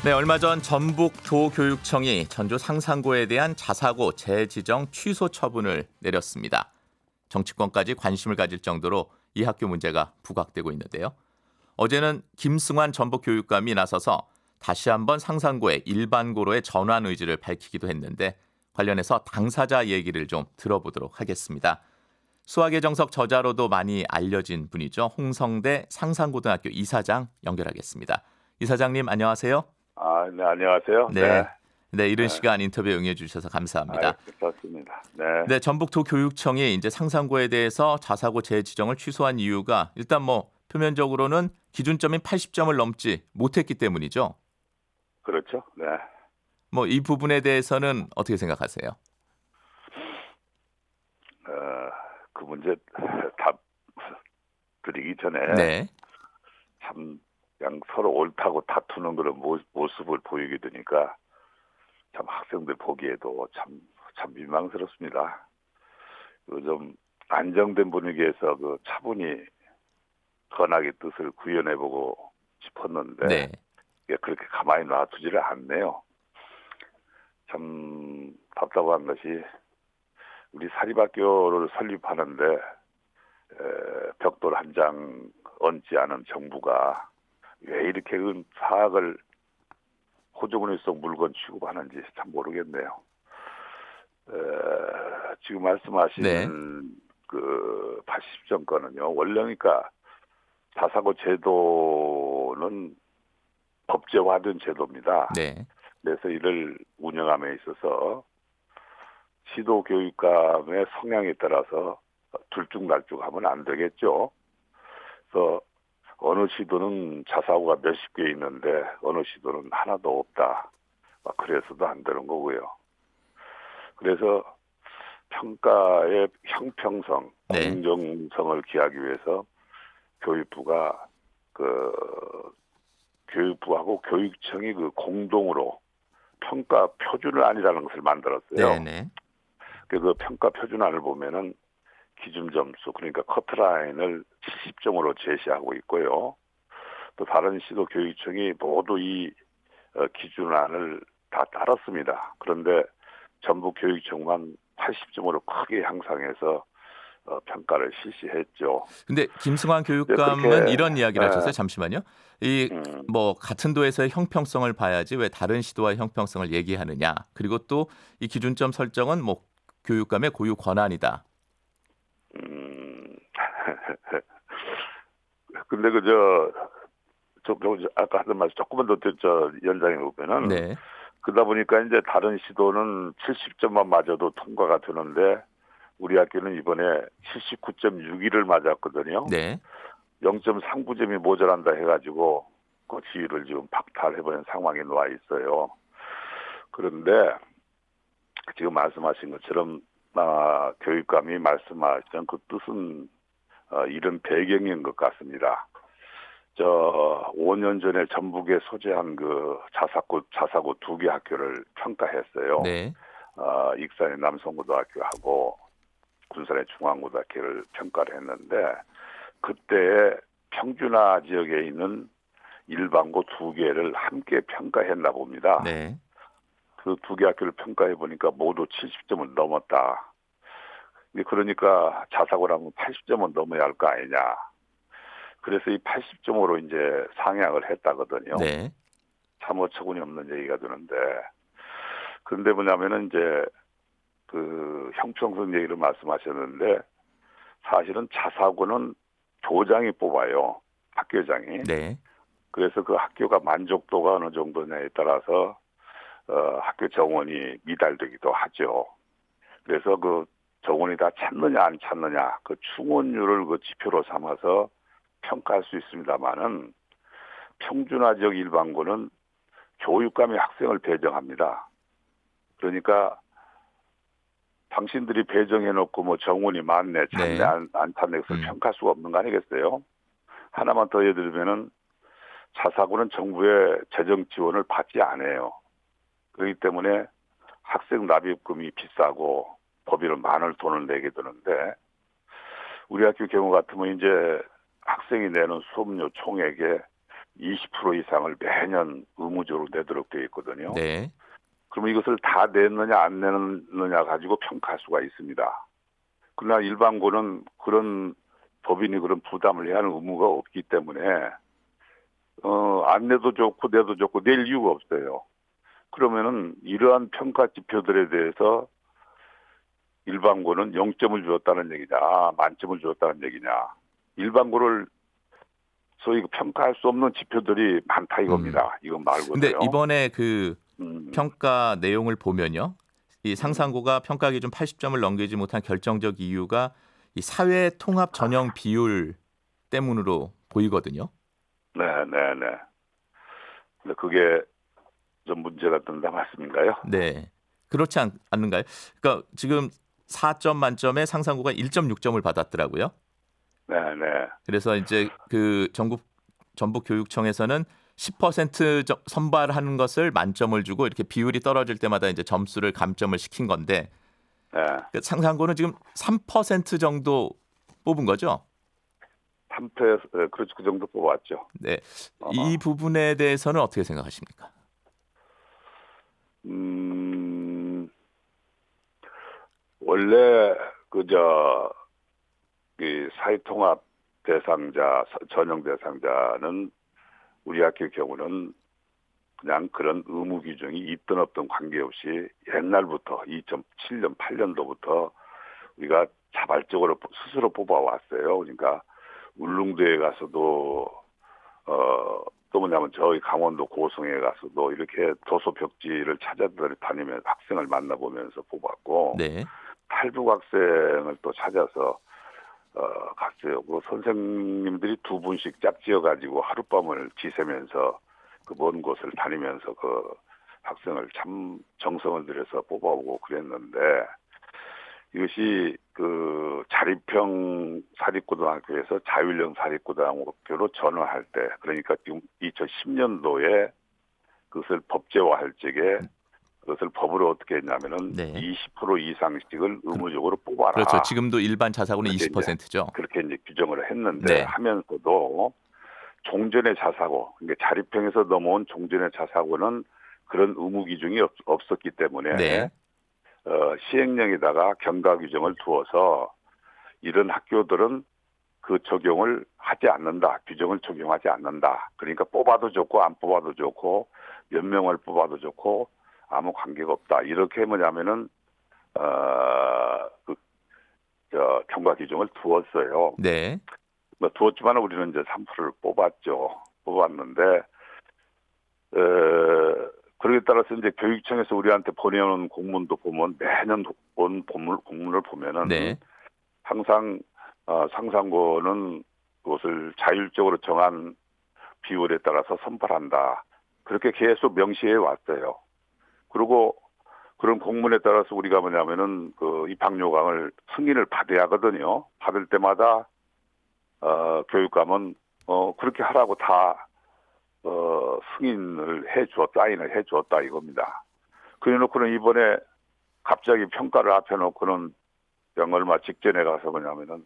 네, 얼마 전 전북도교육청이 전주 상산고에 대한 자사고 재지정 취소 처분을 내렸습니다. 정치권까지 관심을 가질 정도로 이 학교 문제가 부각되고 있는데요. 어제는 김승환 전북교육감이 나서서 다시 한번 상산고의 일반고로의 전환 의지를 밝히기도 했는데 관련해서 당사자 얘기를 좀 들어보도록 하겠습니다. 수학의 정석 저자로도 많이 알려진 분이죠. 홍성대 상산고등학교 이사장 연결하겠습니다. 이사장님 안녕하세요. 네, 안녕하세요. 네. 네. 네, 이른 네. 시간 인터뷰에 응해 주셔서 감사합니다. 괜찮습니다. 네. 네, 전북도교육청이 이제 상산고에 대해서 자사고 재지정을 취소한 이유가 일단 뭐 표면적으로는 기준점인 80점을 넘지 못했기 때문이죠. 그렇죠. 네. 뭐 이 부분에 대해서는 어떻게 생각하세요? 그 문제 답 드리기 전에 네. 참 그냥 서로 옳다고 다투는 그런 모습을 보이게 되니까 참 학생들 보기에도 참 민망스럽습니다. 요즘 안정된 분위기에서 그 차분히 건학의 뜻을 구현해보고 싶었는데 네. 이게 그렇게 가만히 놔두지를 않네요. 참 답답한 것이 우리 사립학교를 설립하는데 벽돌 한 장 얹지 않은 정부가 왜 이렇게 사학을 호주머니 속 물건 취급하는지 참 모르겠네요. 지금 말씀하시는 네. 그 80점 건은요. 원래니까 자사고 제도는 법제화된 제도입니다. 네. 그래서 이를 운영함에 있어서 시도교육감의 성향에 따라서 들쭉날쭉하면 안 되겠죠. 그래서 어느 시도는 자사고가 몇십 개 있는데 어느 시도는 하나도 없다. 그래서도 안 되는 거고요. 그래서 평가의 형평성, 네. 공정성을 기하기 위해서 교육부하고 교육청이 공동으로 평가 표준안이라는 것을 만들었어요. 네, 네. 그 평가 표준안을 보면은 기준 점수, 그러니까 커트라인을 70점으로 제시하고 있고요. 또 다른 시도 교육청이 모두 이 기준안을 다 따랐습니다. 그런데 전북 교육청만 80점으로 크게 향상해서 평가를 실시했죠. 근데 김승환 교육감은 그렇게 이런 이야기를 하셨어요. 잠시만요. 이 뭐 같은 도에서의 형평성을 봐야지 왜 다른 시도와의 형평성을 얘기하느냐. 그리고 또 이 기준점 설정은 뭐 교육감의 고유 권한이다. 음, 근데 아까 하던 말씀 조금만 더 연장해 보면은 네. 그러다 보니까 이제 다른 시도는 70점만 맞아도 통과가 되는데 우리 학교는 이번에 79.61을 맞았거든요. 네. 0.39점이 모자란다 해가지고 그 지위를 지금 박탈해버린 상황에 놓여 있어요. 그런데 지금 말씀하신 것처럼 교육감이 말씀하신 그 뜻은 이런 배경인 것 같습니다. 5년 전에 전북에 소재한 그 자사고 2개 학교를 평가했어요. 네. 익산의 남성고등학교하고 군산의 중앙고등학교를 평가를 했는데 그때 평준화 지역에 있는 일반고 2개를 함께 평가했나 봅니다. 네. 그 2개 학교를 평가해 보니까 모두 70점을 넘었다. 그러니까 자사고라면 80점은 넘어야 할 거 아니냐. 그래서 이 80점으로 이제 상향을 했다거든요. 네. 참 어처구니 없는 얘기가 되는데. 그런데 뭐냐면은 이제 그 형평성 얘기를 말씀하셨는데 사실은 자사고는 교장이 뽑아요. 학교장이. 네. 그래서 그 학교가 만족도가 어느 정도냐에 따라서 학교 정원이 미달되기도 하죠. 그래서 그 정원이 다 찼느냐 안 찼느냐 그 충원율을 그 지표로 삼아서 평가할 수 있습니다만은 평준화 지역 일반고는 교육감이 학생을 배정합니다. 그러니까 당신들이 배정해놓고 뭐 정원이 많네, 찼네, 네. 안 찼네, 그것을 평가할 수가 없는 거 아니겠어요? 하나만 더 예들면은 자사고는 정부의 재정 지원을 받지 않아요. 그렇기 때문에 학생 납입금이 비싸고 법인은 많은 돈을 내게 되는데 우리 학교 경우 같으면 이제 학생이 내는 수업료 총액의 20% 이상을 매년 의무적으로 내도록 되어 있거든요. 네. 그러면 이것을 다 냈느냐 안 냈느냐 가지고 평가할 수가 있습니다. 그러나 일반고는 그런 법인이 그런 부담을 해야 하는 의무가 없기 때문에 안 내도 좋고 내도 좋고 낼 이유가 없어요. 그러면은 이러한 평가 지표들에 대해서 일반고는 0점을 주었다는 얘기냐, 만점을 주었다는 얘기냐. 일반고를 소위 평가할 수 없는 지표들이 많다 이겁니다. 이건 말고도요. 근데 이번에 그 음, 평가 내용을 보면요. 이 상상고가 평가 기준 80점을 넘기지 못한 결정적 이유가 이 사회 통합 전형 비율 때문으로 보이거든요. 네, 네, 네. 근데 그게 좀 문제가 된다 말씀인가요? 네. 그렇지 않는가요? 그러니까 지금 4점 만점에 상상고가 1.6점을 받았더라고요. 네, 네. 그래서 이제 그 전북 교육청에서는 10% 선발하는 것을 만점을 주고 이렇게 비율이 떨어질 때마다 이제 점수를 감점을 시킨 건데 네. 그 상상고는 지금 3% 정도 뽑은 거죠? 3패, 그렇죠. 그 정도 뽑았죠. 네. 어, 이 부분에 대해서는 어떻게 생각하십니까? 원래, 이 사회통합 대상자, 전형 대상자는 우리 학교 경우는 그냥 그런 의무 규정이 있든 없든 관계없이 옛날부터 2007년, 8년도부터 우리가 자발적으로 스스로 뽑아왔어요. 그러니까 울릉도에 가서도 또 뭐냐면 저희 강원도 고성에 가서도 이렇게 도서 벽지를 찾아다니면서 학생을 만나보면서 뽑았고 네. 탈북 학생을 또 찾아서 갔어요. 그 선생님들이 두 분씩 짝지어 가지고 하룻밤을 지새면서 그 먼 곳을 다니면서 그 학생을 참 정성을 들여서 뽑아오고 그랬는데 이것이 그 자립형 사립고등학교에서 자율형 사립고등학교로 전환할 때 그러니까 지금 2010년도에 그것을 법제화할 적에 그것을 법으로 어떻게 했냐면은 네. 20% 이상씩을 의무적으로 뽑아라. 그렇죠. 지금도 일반 자사고는 그렇게 20%죠. 그렇게 이제 규정을 했는데 네. 하면서도 종전의 자사고, 그러니까 자립형에서 넘어온 종전의 자사고는 그런 의무 규정이 없었기 때문에 네. 시행령에다가 경과 규정을 두어서 이런 학교들은 그 적용을 하지 않는다. 규정을 적용하지 않는다. 그러니까 뽑아도 좋고 안 뽑아도 좋고 몇 명을 뽑아도 좋고 아무 관계가 없다. 이렇게 뭐냐면은 경과 규정을 두었어요. 네. 뭐 두었지만 우리는 이제 3%를 뽑았는데 그러기에 따라서 이제 교육청에서 우리한테 보내오는 공문도 보면 매년 온 공문을 보면은 네. 항상 상상고는 그것을 자율적으로 정한 비율에 따라서 선발한다. 그렇게 계속 명시해 왔어요. 그리고 그런 공문에 따라서 우리가 뭐냐면은 그 입학요강을 승인을 받아야 하거든요. 받을 때마다 교육감은 그렇게 하라고 다 승인을 사인을 해 주었다 이겁니다. 그래 놓고는 이번에 갑자기 평가를 앞에 놓고는 영 얼마 직전에 가서 뭐냐면은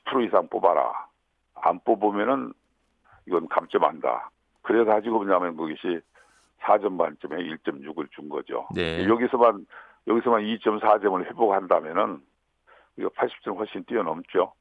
10% 이상 뽑아라. 안 뽑으면은 이건 감점한다. 그래 가지고 뭐냐면 그것이 4점 만점에 1.6을 준 거죠. 네. 여기서만 2.4점을 회복한다면은 이거 80점 훨씬 뛰어넘죠.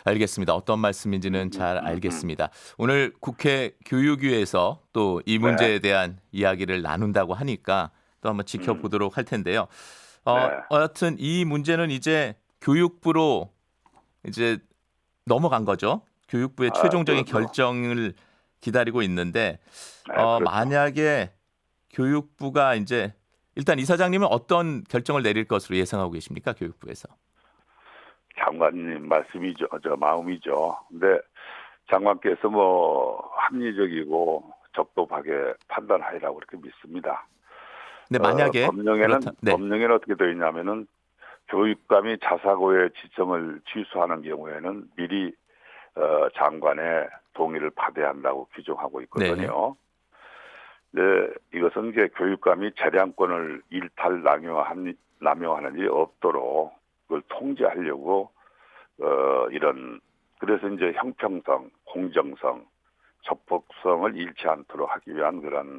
알겠습니다. 어떤 말씀인지는 잘 알겠습니다. 오늘 국회 교육위에서 또 이 문제에 대한 이야기를 나눈다고 하니까 또 한번 지켜보도록 할 텐데요. 여하튼 이 문제는 이제 교육부로 이제 넘어간 거죠. 교육부의 최종적인 그렇죠. 결정을 기다리고 있는데 그렇죠. 만약에 교육부가 이제 일단 이사장님은 어떤 결정을 내릴 것으로 예상하고 계십니까? 교육부에서. 장관님 말씀이죠. 저 마음이죠. 근데 장관께서 뭐 합리적이고 적법하게 판단하리라고 그렇게 믿습니다. 근데 만약에 법령에는 어떻게 되어 있냐면은 교육감이 자사고의 지정을 취소하는 경우에는 미리 장관의 동의를 받아야 한다고 규정하고 있거든요. 네, 이것은 이제 교육감이 재량권을 일탈 남용하는 일이 없도록 그걸 통제하려고 이런 그래서 이제 형평성, 공정성, 적법성을 잃지 않도록 하기 위한 그런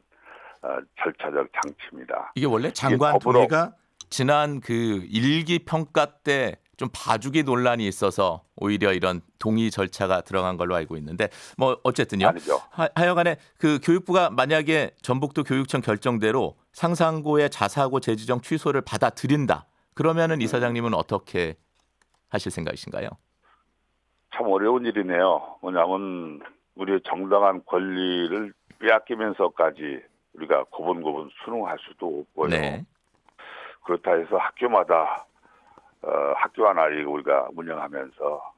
절차적 장치입니다. 이게 원래 이게 장관 법으로 동의가 지난 그 일기 평가 때 좀 봐주기 논란이 있어서 오히려 이런 동의 절차가 들어간 걸로 알고 있는데 뭐 어쨌든요. 아니죠. 하여간에 그 교육부가 만약에 전북도 교육청 결정대로 상상고의 자사고 재지정 취소를 받아들인다. 그러면은 이사장님은 어떻게 하실 생각이신가요? 참 어려운 일이네요. 뭐냐면 우리의 정당한 권리를 빼앗기면서까지 우리가 고분고분 수능할 수도 없고요. 네. 그렇다 해서 학교마다 학교 하나를 우리가 운영하면서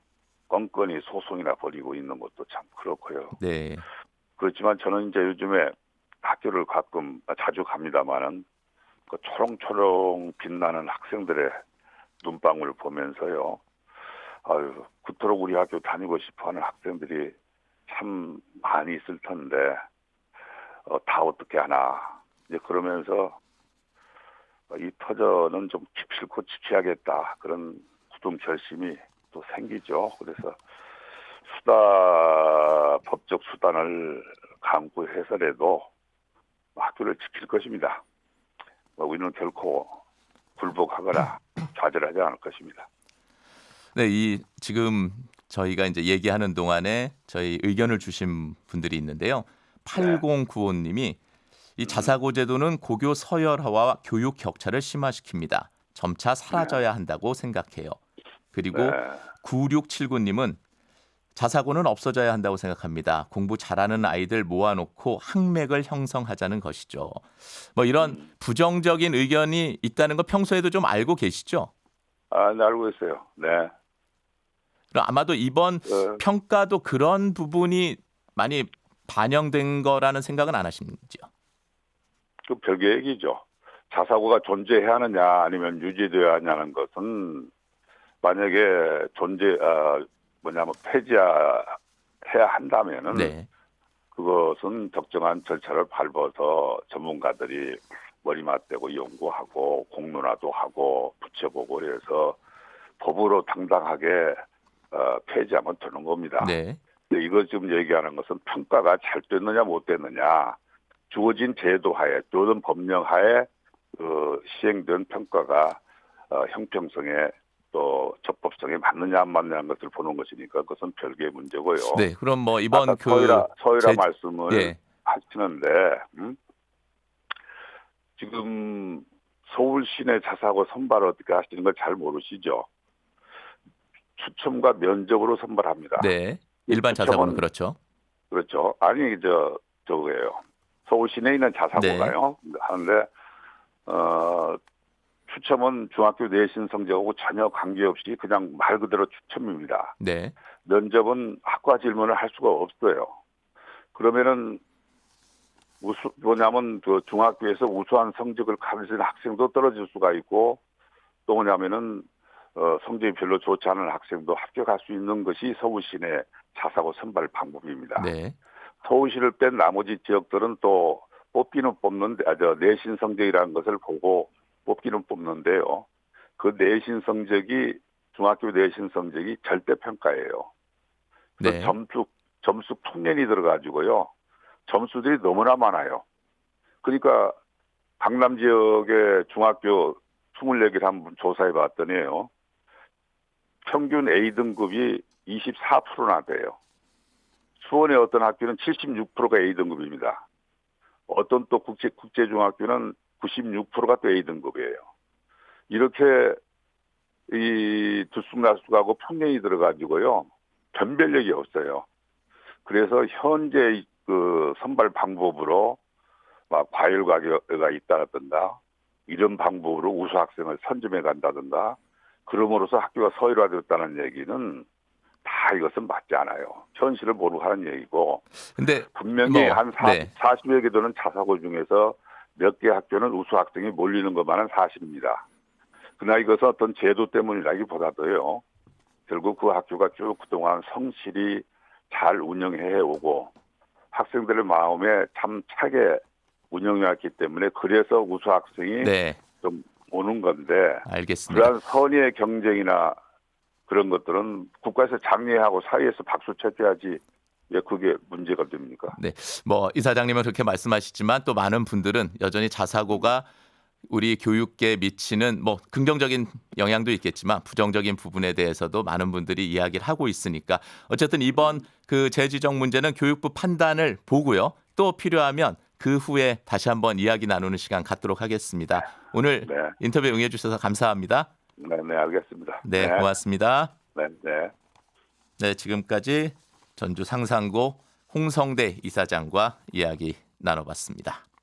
건건히 소송이나 벌이고 있는 것도 참 그렇고요. 네. 그렇지만 저는 이제 요즘에 학교를 가끔 자주 갑니다마는 그 초롱초롱 빛나는 학생들의 눈방울을 보면서요. 아유, 그토록 우리 학교 다니고 싶어하는 학생들이 참 많이 있을 텐데 다 어떻게 하나 이제 그러면서 이 터전은 좀 기필코 지켜야겠다 그런 굳은 결심이 또 생기죠. 그래서 법적 수단을 강구해서라도 학교를 지킬 것입니다. 우리는 결코 굴복하거나 좌절하지 않을 것입니다. 네, 이 지금 저희가 이제 얘기하는 동안에 저희 의견을 주신 분들이 있는데요. 8095님이 이 자사고 제도는 고교 서열화와 교육 격차를 심화시킵니다. 점차 사라져야 한다고 생각해요. 그리고 네. 9679님은 자사고는 없어져야 한다고 생각합니다. 공부 잘하는 아이들 모아놓고 학맥을 형성하자는 것이죠. 뭐 이런 부정적인 의견이 있다는 거 평소에도 좀 알고 계시죠? 네, 알고 있어요. 네. 그럼 아마도 이번 평가도 그런 부분이 많이 반영된 거라는 생각은 안 하시는지요? 그 별개 얘기죠. 자사고가 존재해야 하느냐 아니면 유지되어야 하냐는 것은 만약에 폐지해야 한다면은 네. 그것은 적정한 절차를 밟아서 전문가들이 머리 맞대고 연구하고 공론화도 하고 붙여보고 그래서 법으로 당당하게 폐지하면 되는 겁니다. 네. 근데 이거 지금 얘기하는 것은 평가가 잘 됐느냐 못 됐느냐 주어진 제도하에 주어진 법령하에 시행된 평가가 형평성에 또 적법성에 맞느냐 안 맞느냐는 것을 보는 것이니까 그것은 별개의 문제고요. 네. 그럼 뭐 이번 아까 서열화 말씀을 예. 하시는데 지금 서울 시내 자사고 선발 어떻게 하시는 걸 잘 모르시죠? 추첨과 면접으로 선발합니다. 네. 일반 자사고는 그렇죠. 그렇죠. 아니 저거예요. 서울 시내에 있는 자사고가요. 하는데 추첨은 중학교 내신 성적하고 전혀 관계없이 그냥 말 그대로 추첨입니다. 네. 면접은 학과 질문을 할 수가 없어요. 그러면은 뭐냐면 그 중학교에서 우수한 성적을 가진 학생도 떨어질 수가 있고 또 뭐냐면은 성적이 별로 좋지 않은 학생도 합격할 수 있는 것이 서울시내 자사고 선발 방법입니다. 네. 서울시를 뺀 나머지 지역들은 또 뽑기는 뽑는데 내신 성적이라는 것을 보고 뽑기는 뽑는데요. 그 내신 성적이 중학교 내신 성적이 절대 평가예요. 그래서 네. 점수 풍년이 들어가지고요. 점수들이 너무나 많아요. 그러니까 강남 지역의 중학교 24개를 한번 조사해 봤더니요. 평균 A등급이 24%나 돼요. 수원의 어떤 학교는 76%가 A등급입니다. 어떤 또 국제중학교는 96%가 또 A등급이에요. 이렇게 이 들쑥날쑥하고 풍년이 들어가지고요. 변별력이 없어요. 그래서 현재 그 선발 방법으로 막 과열 과제가 있다든가 이런 방법으로 우수 학생을 선점해 간다든가 그럼으로써 학교가 서열화되었다는 얘기는 다 이것은 맞지 않아요. 현실을 모르고 하는 얘기고. 근데 분명히 한 네. 40여 개 되는 자사고 중에서 몇 개 학교는 우수 학생이 몰리는 것만은 사실입니다. 그러나 이것은 어떤 제도 때문이라기보다도요. 결국 그 학교가 쭉 그동안 성실히 잘 운영해 오고 학생들의 마음에 참 차게 운영해왔기 때문에 그래서 우수 학생이 네. 좀 오는 건데 알겠습니다. 그러한 선의의 경쟁이나 그런 것들은 국가에서 장려하고 사회에서 박수 쳐줘야지 왜 그게 문제가 됩니까? 네, 뭐 이사장님은 그렇게 말씀하시지만 또 많은 분들은 여전히 자사고가 우리 교육계에 미치는 뭐 긍정적인 영향도 있겠지만 부정적인 부분에 대해서도 많은 분들이 이야기를 하고 있으니까 어쨌든 이번 그 재지정 문제는 교육부 판단을 보고요. 또 필요하면 그 후에 다시 한번 이야기 나누는 시간 갖도록 하겠습니다. 오늘 네, 인터뷰 응해 주셔서 감사합니다. 네, 네, 알겠습니다. 네, 네, 고맙습니다. 네, 네. 네, 지금까지 전주 상산고 홍성대 이사장과 이야기 나눠봤습니다.